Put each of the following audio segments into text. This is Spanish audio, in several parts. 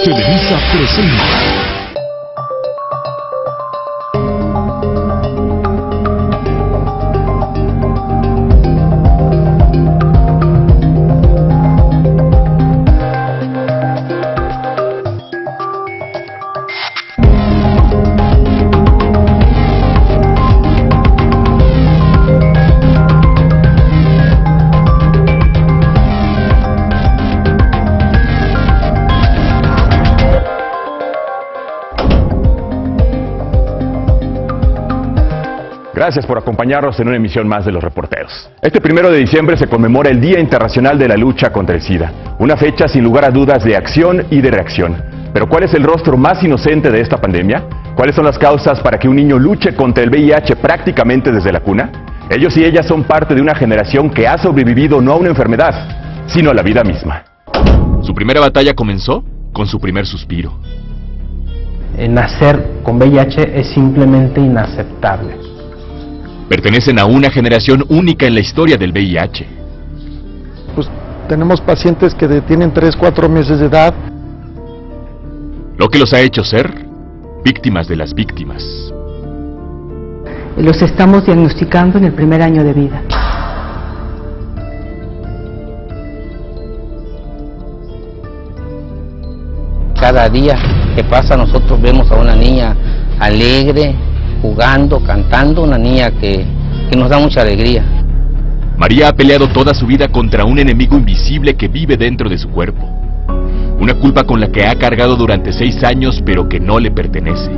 Televisa presenta. Gracias por acompañarnos en una emisión más de Los Reporteros. Este 1 de diciembre se conmemora el Día Internacional de la Lucha contra el SIDA, una fecha sin lugar a dudas de acción y de reacción. Pero ¿cuál es el rostro más inocente de esta pandemia? ¿Cuáles son las causas para que un niño luche contra el VIH prácticamente desde la cuna? Ellos y ellas son parte de una generación que ha sobrevivido no a una enfermedad, sino a la vida misma. Su primera batalla comenzó con su primer suspiro. Nacer con VIH es simplemente inaceptable. Pertenecen a una generación única en la historia del VIH. Pues tenemos pacientes que tienen 3, 4 meses de edad. Lo que los ha hecho ser víctimas de las víctimas. Los estamos diagnosticando en el primer año de vida. Cada día que pasa nosotros vemos a una niña alegre, jugando, cantando, una niña que nos da mucha alegría. María ha peleado toda su vida contra un enemigo invisible que vive dentro de su cuerpo. Una culpa con la que ha cargado durante 6 años, pero que no le pertenece.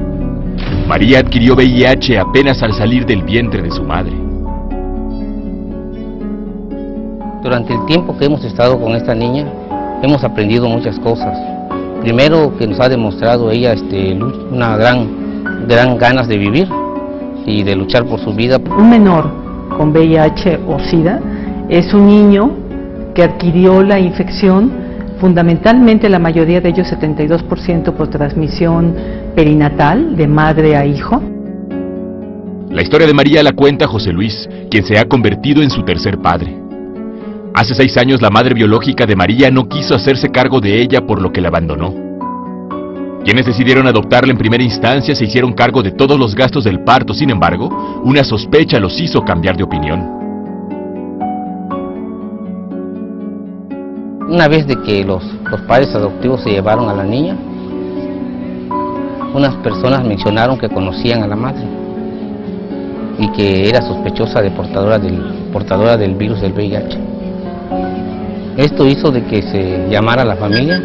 María adquirió VIH apenas al salir del vientre de su madre. Durante el tiempo que hemos estado con esta niña, hemos aprendido muchas cosas. Primero, que nos ha demostrado ella una gran ganas de vivir y de luchar por su vida. Un menor con VIH o SIDA es un niño que adquirió la infección, fundamentalmente la mayoría de ellos, 72%, por transmisión perinatal, de madre a hijo. La historia de María la cuenta José Luis, quien se ha convertido en su tercer padre. Hace 6 años la madre biológica de María no quiso hacerse cargo de ella, por lo que la abandonó. Quienes decidieron adoptarla en primera instancia se hicieron cargo de todos los gastos del parto. Sin embargo, una sospecha los hizo cambiar de opinión. Una vez de que los padres adoptivos se llevaron a la niña, unas personas mencionaron que conocían a la madre y que era sospechosa de portadora del virus del VIH. Esto hizo de que se llamara a la familia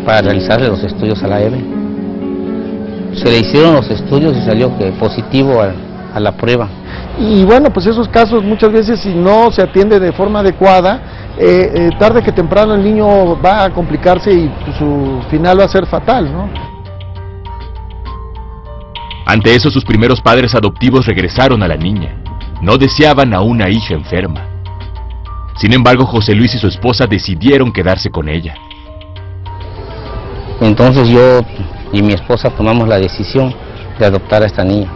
para realizarle los estudios a la Eve. Se le hicieron los estudios y salió positivo a la prueba. Y bueno, pues esos casos muchas veces, si no se atiende de forma adecuada, tarde que temprano el niño va a complicarse y pues, su final va a ser fatal, ¿no? Ante eso, sus primeros padres adoptivos regresaron a la niña. No deseaban a una hija enferma. Sin embargo, José Luis y su esposa decidieron quedarse con ella. Entonces yo y mi esposa tomamos la decisión de adoptar a esta niña.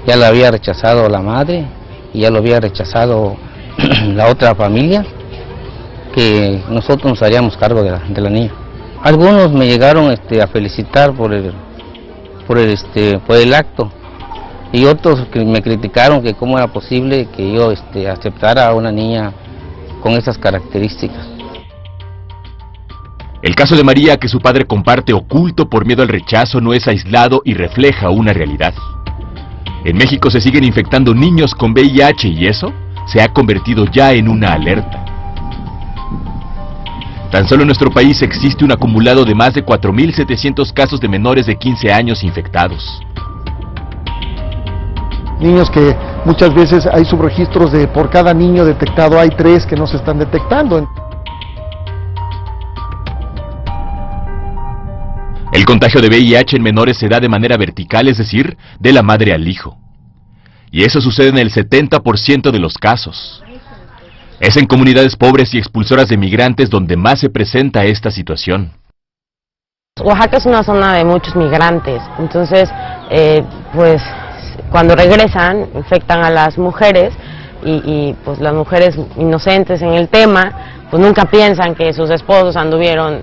Ya la había rechazado la madre y ya lo había rechazado la otra familia, que nosotros nos haríamos cargo de la niña. Algunos me llegaron a felicitar por el acto, y otros que me criticaron que cómo era posible que yo aceptara a una niña con esas características. El caso de María, que su padre comparte oculto por miedo al rechazo, no es aislado y refleja una realidad. En México se siguen infectando niños con VIH y eso se ha convertido ya en una alerta. Tan solo en nuestro país existe un acumulado de más de 4.700 casos de menores de 15 años infectados. Niños que muchas veces hay subregistros de por cada niño detectado hay 3 que no se están detectando. El contagio de VIH en menores se da de manera vertical, es decir, de la madre al hijo. Y eso sucede en el 70% de los casos. Es en comunidades pobres y expulsoras de migrantes donde más se presenta esta situación. Oaxaca es una zona de muchos migrantes, entonces, pues, cuando regresan, infectan a las mujeres y pues las mujeres inocentes en el tema, pues nunca piensan que sus esposos anduvieron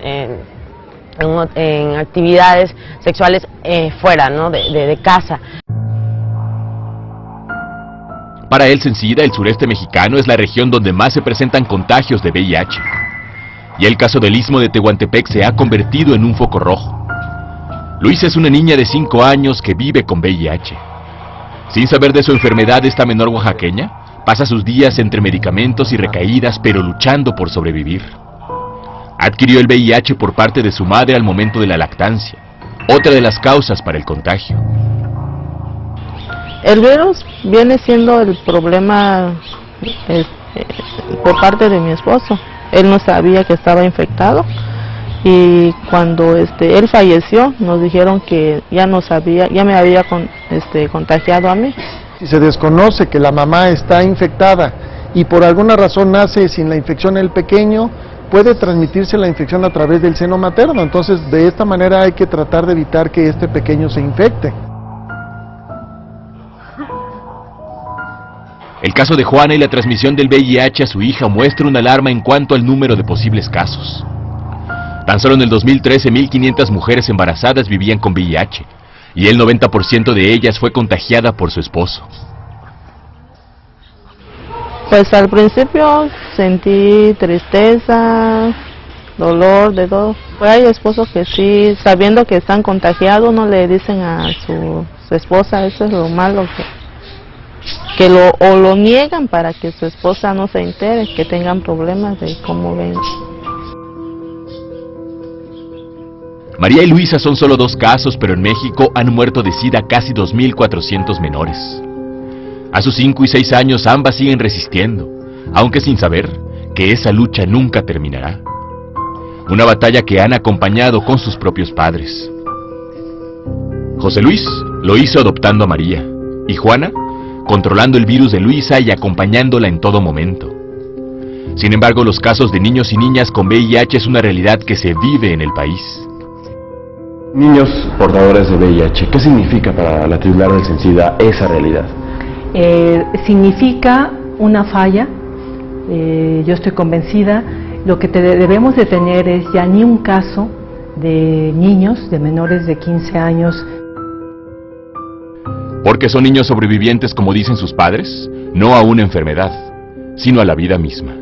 en actividades sexuales fuera, ¿no? de casa. Para el SENCIDA, el sureste mexicano es la región donde más se presentan contagios de VIH. Y el caso del Istmo de Tehuantepec se ha convertido en un foco rojo. Luisa es una niña de 5 años que vive con VIH. Sin saber de su enfermedad, esta menor oaxaqueña pasa sus días entre medicamentos y recaídas, pero luchando por sobrevivir. Adquirió el VIH por parte de su madre al momento de la lactancia, otra de las causas para el contagio. El virus viene siendo el problema por parte de mi esposo. Él no sabía que estaba infectado y cuando él falleció nos dijeron que ya no sabía, ya me había contagiado a mí. Si se desconoce que la mamá está infectada y por alguna razón nace sin la infección el pequeño, puede transmitirse la infección a través del seno materno. Entonces, de esta manera hay que tratar de evitar que este pequeño se infecte. El caso de Juana y la transmisión del VIH a su hija muestra una alarma en cuanto al número de posibles casos. Tan solo en el 2013, 1.500 mujeres embarazadas vivían con VIH, y el 90% de ellas fue contagiada por su esposo. Pues al principio sentí tristeza, dolor, de todo. Pues hay esposos que sí, sabiendo que están contagiados, no le dicen a su esposa, eso es lo malo, que lo niegan para que su esposa no se entere, que tengan problemas de cómo ven. María y Luisa son solo 2 casos, pero en México han muerto de SIDA casi 2.400 menores. A sus 5 y 6 años ambas siguen resistiendo, aunque sin saber que esa lucha nunca terminará. Una batalla que han acompañado con sus propios padres. José Luis lo hizo adoptando a María, y Juana controlando el virus de Luisa y acompañándola en todo momento. Sin embargo, los casos de niños y niñas con VIH es una realidad que se vive en el país. Niños portadores de VIH, ¿qué significa para la titular del SENCIDA esa realidad? Significa una falla, yo estoy convencida, lo que debemos de tener es ya ni un caso de niños, de menores de 15 años. Porque son niños sobrevivientes, como dicen sus padres, no a una enfermedad, sino a la vida misma.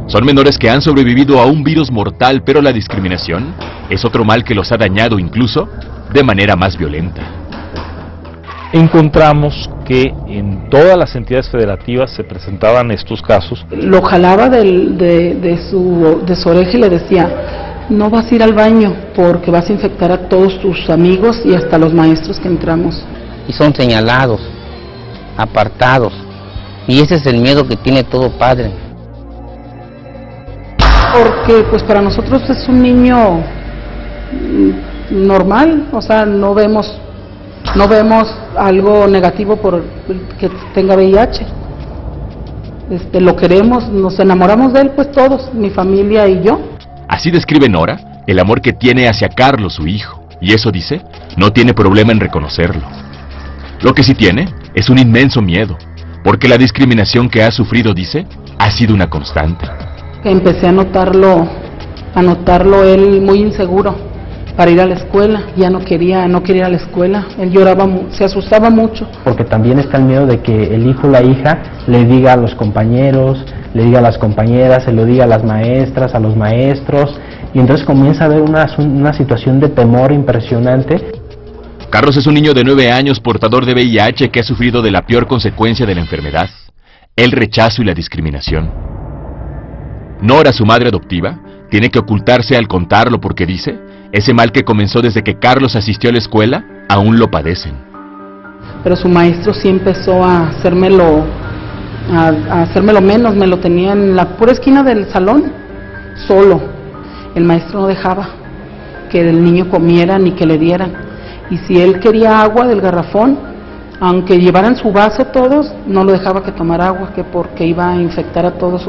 Son menores que han sobrevivido a un virus mortal, pero la discriminación es otro mal que los ha dañado incluso de manera más violenta. Encontramos que en todas las entidades federativas se presentaban estos casos. Lo jalaba de su oreja y le decía, no vas a ir al baño porque vas a infectar a todos tus amigos y hasta los maestros que entramos. Y son señalados, apartados, y ese es el miedo que tiene todo padre. Porque pues para nosotros es un niño normal, o sea, no vemos algo negativo por que tenga VIH. Lo queremos, nos enamoramos de él, pues todos, mi familia y yo. Así describe Nora el amor que tiene hacia Carlos, su hijo, y eso, dice, no tiene problema en reconocerlo. Lo que sí tiene es un inmenso miedo, porque la discriminación que ha sufrido, dice, ha sido una constante. Empecé a notarlo él muy inseguro para ir a la escuela, ya no quería ir a la escuela, él lloraba, se asustaba mucho. Porque también está el miedo de que el hijo o la hija le diga a los compañeros, le diga a las compañeras, se lo diga a las maestras, a los maestros, y entonces comienza a haber una situación de temor impresionante. Carlos es un niño de 9 años portador de VIH que ha sufrido de la peor consecuencia de la enfermedad, el rechazo y la discriminación. Nora, su madre adoptiva, tiene que ocultarse al contarlo porque dice, ese mal que comenzó desde que Carlos asistió a la escuela, aún lo padecen. Pero su maestro sí empezó a hacérmelo menos, me lo tenía en la pura esquina del salón, solo. El maestro no dejaba que el niño comiera ni que le dieran. Y si él quería agua del garrafón, aunque llevaran su vaso todos, no lo dejaba que tomara agua, que porque iba a infectar a todos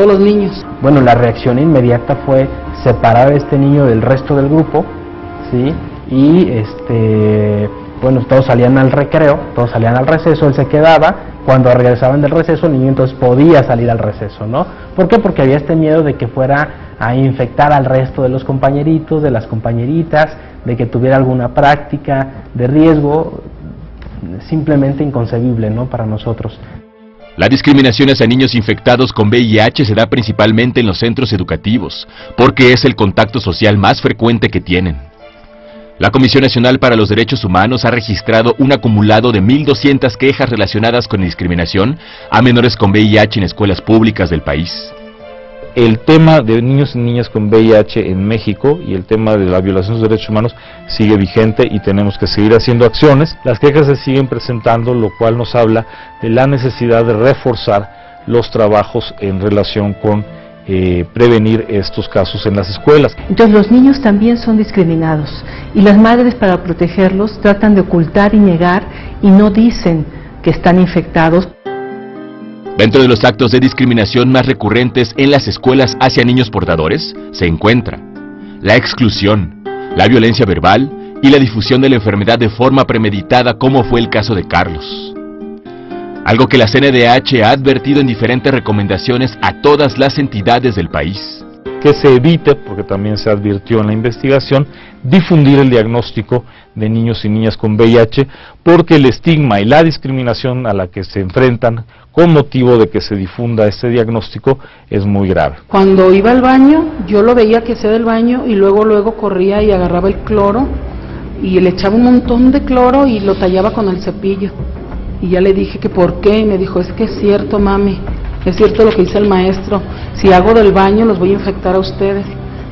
los niños. Bueno, la reacción inmediata fue separar a este niño del resto del grupo ¿sí? Y bueno, todos salían al recreo, todos salían al receso, él se quedaba. Cuando regresaban del receso, el niño entonces podía salir al receso, ¿no? ¿Por qué? Porque había este miedo de que fuera a infectar al resto de los compañeritos, de las compañeritas, de que tuviera alguna práctica de riesgo, simplemente inconcebible, ¿no?, para nosotros. La discriminación hacia niños infectados con VIH se da principalmente en los centros educativos, porque es el contacto social más frecuente que tienen. La Comisión Nacional para los Derechos Humanos ha registrado un acumulado de 1.200 quejas relacionadas con discriminación a menores con VIH en escuelas públicas del país. El tema de niños y niñas con VIH en México y el tema de la violación de los derechos humanos sigue vigente y tenemos que seguir haciendo acciones. Las quejas se siguen presentando, lo cual nos habla de la necesidad de reforzar los trabajos en relación con prevenir estos casos en las escuelas. Entonces los niños también son discriminados y las madres, para protegerlos, tratan de ocultar y negar y no dicen que están infectados. Dentro de los actos de discriminación más recurrentes en las escuelas hacia niños portadores se encuentra la exclusión, la violencia verbal y la difusión de la enfermedad de forma premeditada, como fue el caso de Carlos. Algo que la CNDH ha advertido en diferentes recomendaciones a todas las entidades del país. Que se evite, porque también se advirtió en la investigación, difundir el diagnóstico de niños y niñas con VIH, porque el estigma y la discriminación a la que se enfrentan con motivo de que se difunda este diagnóstico es muy grave. Cuando iba al baño, yo lo veía que hacía del baño y luego corría y agarraba el cloro y le echaba un montón de cloro y lo tallaba con el cepillo. Y ya le dije que por qué, y me dijo, es que es cierto, mami, es cierto lo que dice el maestro, si hago del baño los voy a infectar a ustedes.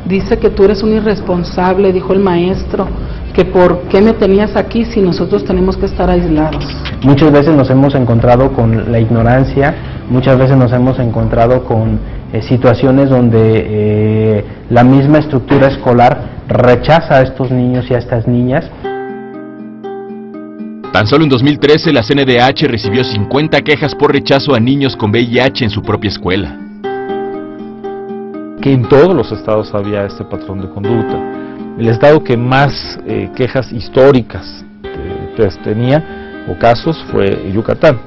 Dice que tú eres un irresponsable, dijo el maestro, que por qué me tenías aquí si nosotros tenemos que estar aislados. Muchas veces nos hemos encontrado con la ignorancia, muchas veces nos hemos encontrado con situaciones donde la misma estructura escolar rechaza a estos niños y a estas niñas. Tan solo en 2013 la CNDH recibió 50 quejas por rechazo a niños con VIH en su propia escuela. Que en todos los estados había este patrón de conducta. El estado que más quejas históricas tenía o casos fue Yucatán.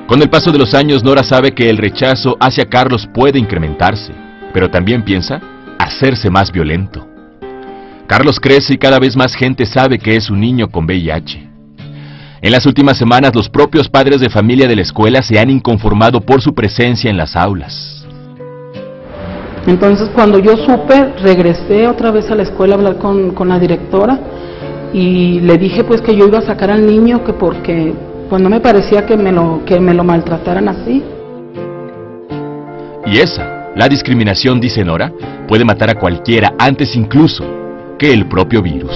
Con el paso de los años, Nora sabe que el rechazo hacia Carlos puede incrementarse, pero también piensa hacerse más violento. Carlos crece y cada vez más gente sabe que es un niño con VIH. En las últimas semanas, los propios padres de familia de la escuela se han inconformado por su presencia en las aulas. Entonces, cuando yo supe, regresé otra vez a la escuela a hablar con la directora y le dije pues que yo iba a sacar al niño, que porque pues no me parecía que me lo maltrataran así. Y esa, la discriminación, dice Nora, puede matar a cualquiera antes incluso que el propio virus.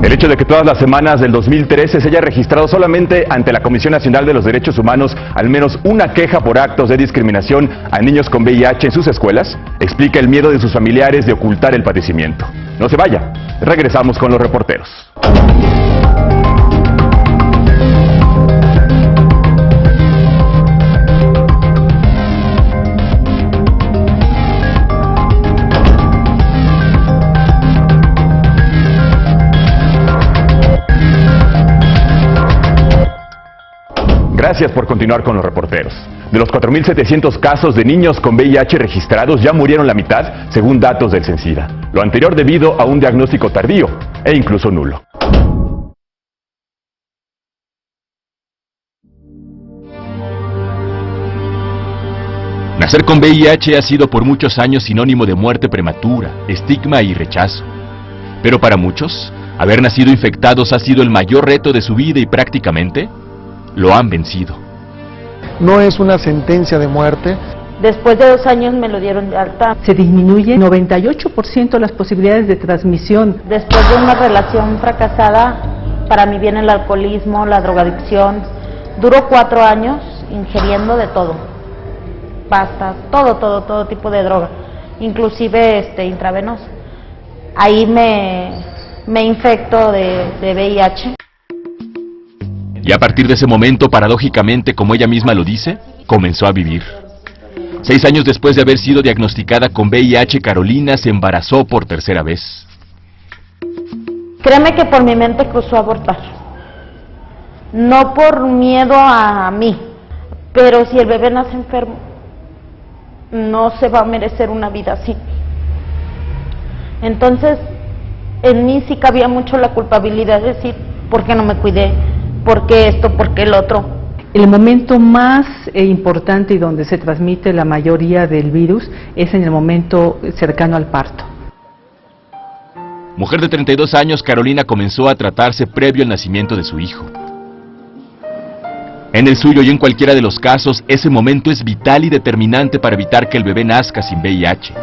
El hecho de que todas las semanas del 2013 se haya registrado solamente ante la Comisión Nacional de los Derechos Humanos al menos una queja por actos de discriminación a niños con VIH en sus escuelas explica el miedo de sus familiares de ocultar el padecimiento. No se vaya, regresamos con los reporteros. Gracias por continuar con los reporteros. De los 4.700 casos de niños con VIH registrados, ya murieron la mitad, según datos del CENSIDA. Lo anterior debido a un diagnóstico tardío e incluso nulo. Nacer con VIH ha sido por muchos años sinónimo de muerte prematura, estigma y rechazo. Pero para muchos, haber nacido infectados ha sido el mayor reto de su vida y prácticamente lo han vencido. No es una sentencia de muerte. Después de 2 años me lo dieron de alta. Se disminuye 98% las posibilidades de transmisión. Después de una relación fracasada, para mí viene el alcoholismo, la drogadicción. Duró 4 años ingiriendo de todo. Pastas, todo tipo de droga, inclusive intravenoso. Ahí me infecto de VIH. Y a partir de ese momento, paradójicamente, como ella misma lo dice, comenzó a vivir. 6 años después de haber sido diagnosticada con VIH, Carolina se embarazó por tercera vez. Créeme que por mi mente cruzó abortar. No por miedo a mí, pero si el bebé nace enfermo, no se va a merecer una vida así. Entonces, en mí sí cabía mucho la culpabilidad de decir, ¿por qué no me cuidé? ¿Por qué esto? ¿Por qué el otro? El momento más importante y donde se transmite la mayoría del virus es en el momento cercano al parto. Mujer de 32 años, Carolina comenzó a tratarse previo al nacimiento de su hijo. En el suyo y en cualquiera de los casos, ese momento es vital y determinante para evitar que el bebé nazca sin VIH,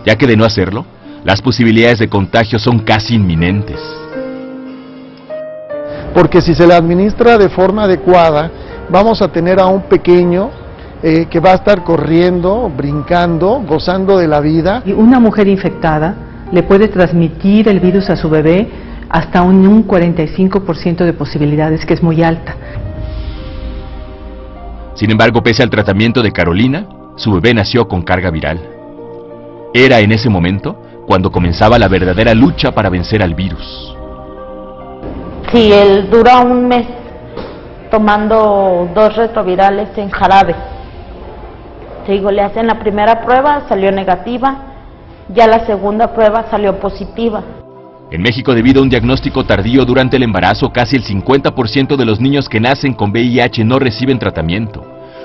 ya que de no hacerlo, las posibilidades de contagio son casi inminentes. Porque si se le administra de forma adecuada, vamos a tener a un pequeño que va a estar corriendo, brincando, gozando de la vida. Y una mujer infectada le puede transmitir el virus a su bebé hasta un 45% de posibilidades, que es muy alta. Sin embargo, pese al tratamiento de Carolina, su bebé nació con carga viral. Era en ese momento cuando comenzaba la verdadera lucha para vencer al virus. Sí, él dura un mes tomando 2 retrovirales en jarabe. Te digo, le hacen la primera prueba, salió negativa, ya la segunda prueba salió positiva. En México, debido a un diagnóstico tardío durante el embarazo, casi el 50% de los niños que nacen con VIH no reciben tratamiento,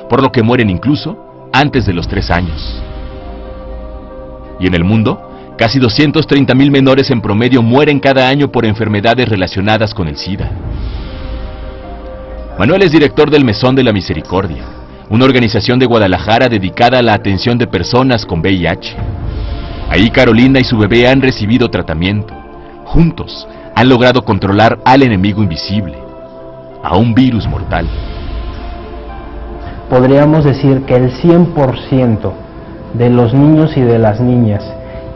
por lo que mueren incluso antes de los 3 años. Y en el mundo, casi 230,000 menores en promedio mueren cada año por enfermedades relacionadas con el SIDA. Manuel es director del Mesón de la Misericordia, una organización de Guadalajara dedicada a la atención de personas con VIH. Ahí Carolina y su bebé han recibido tratamiento. Juntos han logrado controlar al enemigo invisible, a un virus mortal. Podríamos decir que el 100% de los niños y de las niñas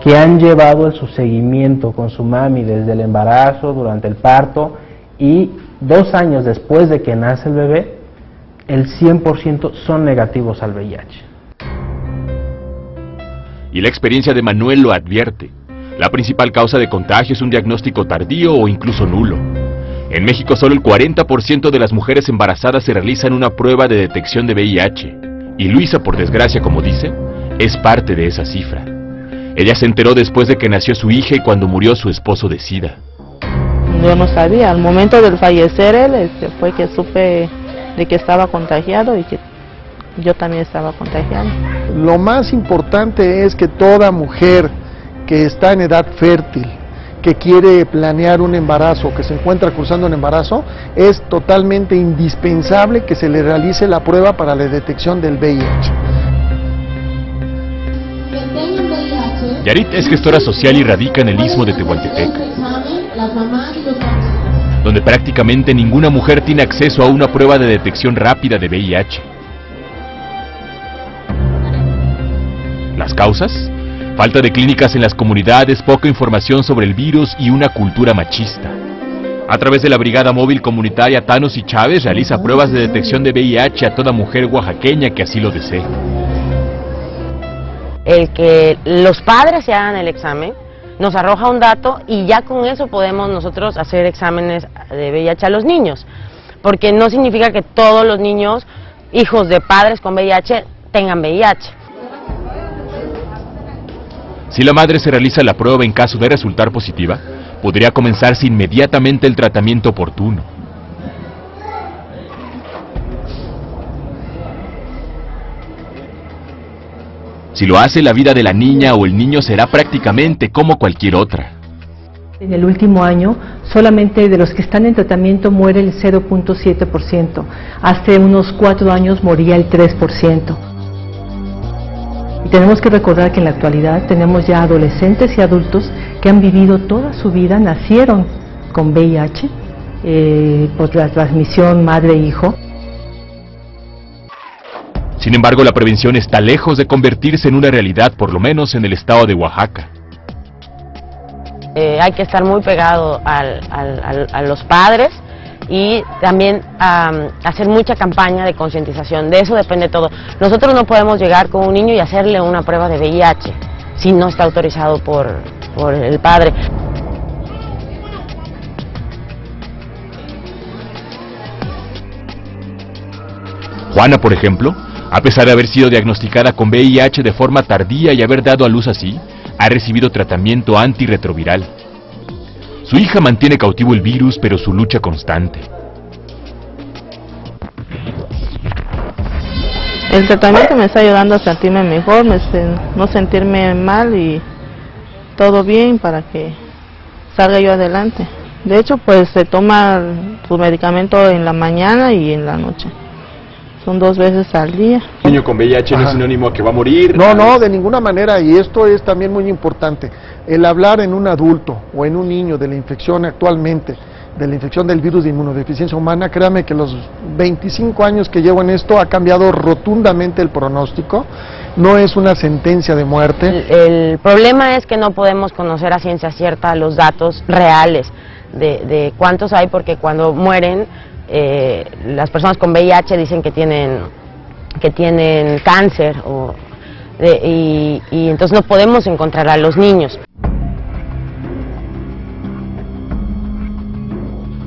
que han llevado su seguimiento con su mami desde el embarazo, durante el parto y 2 años después de que nace el bebé, el 100% son negativos al VIH. Y la experiencia de Manuel lo advierte. La principal causa de contagio es un diagnóstico tardío o incluso nulo. En México solo el 40% de las mujeres embarazadas se realizan una prueba de detección de VIH. Y Luisa, por desgracia, como dice, es parte de esa cifra. Ella se enteró después de que nació su hija y cuando murió su esposo de SIDA. Yo no sabía, al momento del fallecer él, fue que supe de que estaba contagiado y que yo también estaba contagiada. Lo más importante es que toda mujer que está en edad fértil, que quiere planear un embarazo, que se encuentra cursando un embarazo, es totalmente indispensable que se le realice la prueba para la detección del VIH. Yarit es gestora social y radica en el Istmo de Tehuantepec, donde prácticamente ninguna mujer tiene acceso a una prueba de detección rápida de VIH. ¿Las causas? Falta de clínicas en las comunidades, poca información sobre el virus y una cultura machista. A través de la Brigada Móvil Comunitaria Thanos y Chávez realiza pruebas de detección de VIH a toda mujer oaxaqueña que así lo desee. El que los padres se hagan el examen nos arroja un dato y ya con eso podemos nosotros hacer exámenes de VIH a los niños, porque no significa que todos los niños, hijos de padres con VIH, tengan VIH. Si la madre se realiza la prueba en caso de resultar positiva, podría comenzarse inmediatamente el tratamiento oportuno. Si lo hace, la vida de la niña o el niño será prácticamente como cualquier otra. En el último año, solamente de los que están en tratamiento muere el 0.7%. Hace unos 4 años moría el 3%. Y tenemos que recordar que en la actualidad tenemos ya adolescentes y adultos que han vivido toda su vida, nacieron con VIH, por la transmisión madre-hijo. Sin embargo, la prevención está lejos de convertirse en una realidad, por lo menos en el estado de Oaxaca. Hay que estar muy pegado a los padres y también hacer mucha campaña de concientización. De eso depende todo. Nosotros no podemos llegar con un niño y hacerle una prueba de VIH si no está autorizado por el padre. Juana, por ejemplo, a pesar de haber sido diagnosticada con VIH de forma tardía y haber dado a luz así, ha recibido tratamiento antirretroviral. Su hija mantiene cautivo el virus, pero su lucha constante. El tratamiento me está ayudando a sentirme mejor, no sentirme mal y todo bien para que salga yo adelante. De hecho, pues se toma su medicamento en la mañana y en la noche. Son 2 veces al día. Un niño con VIH no es sinónimo a que va a morir. No, de ninguna manera, y esto es también muy importante. El hablar en un adulto o en un niño de la infección actualmente, de la infección del virus de inmunodeficiencia humana, créame que los 25 años que llevo en esto ha cambiado rotundamente el pronóstico. No es una sentencia de muerte. El problema es que no podemos conocer a ciencia cierta los datos reales de cuántos hay, porque cuando mueren las personas con VIH dicen que tienen cáncer y entonces no podemos encontrar a los niños.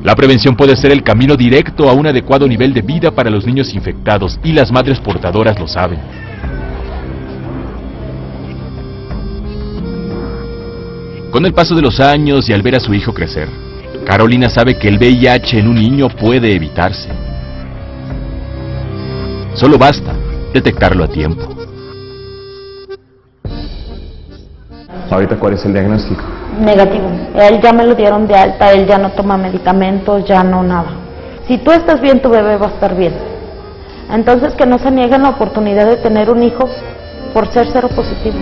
La prevención puede ser el camino directo a un adecuado nivel de vida para los niños infectados, y las madres portadoras lo saben. Con el paso de los años y al ver a su hijo crecer, Carolina sabe que el VIH en un niño puede evitarse. Solo basta detectarlo a tiempo. ¿Ahorita cuál es el diagnóstico? Negativo. Él ya me lo dieron de alta, él ya no toma medicamentos, ya no nada. Si tú estás bien, tu bebé va a estar bien. Entonces que no se nieguen la oportunidad de tener un hijo por ser cero positivo.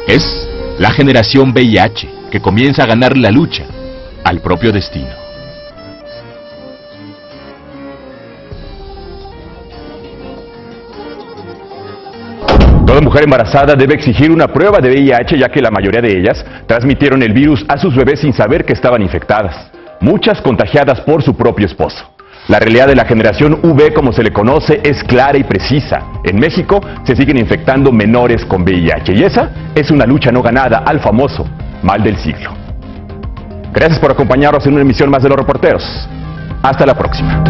Es la generación VIH que comienza a ganar la lucha al propio destino. Toda mujer embarazada debe exigir una prueba de VIH, ya que la mayoría de ellas transmitieron el virus a sus bebés sin saber que estaban infectadas, muchas contagiadas por su propio esposo. La realidad de la generación V, como se le conoce, es clara y precisa. En México se siguen infectando menores con VIH, y esa es una lucha no ganada al famoso mal del siglo. Gracias por acompañarnos en una emisión más de Los Reporteros. Hasta la próxima.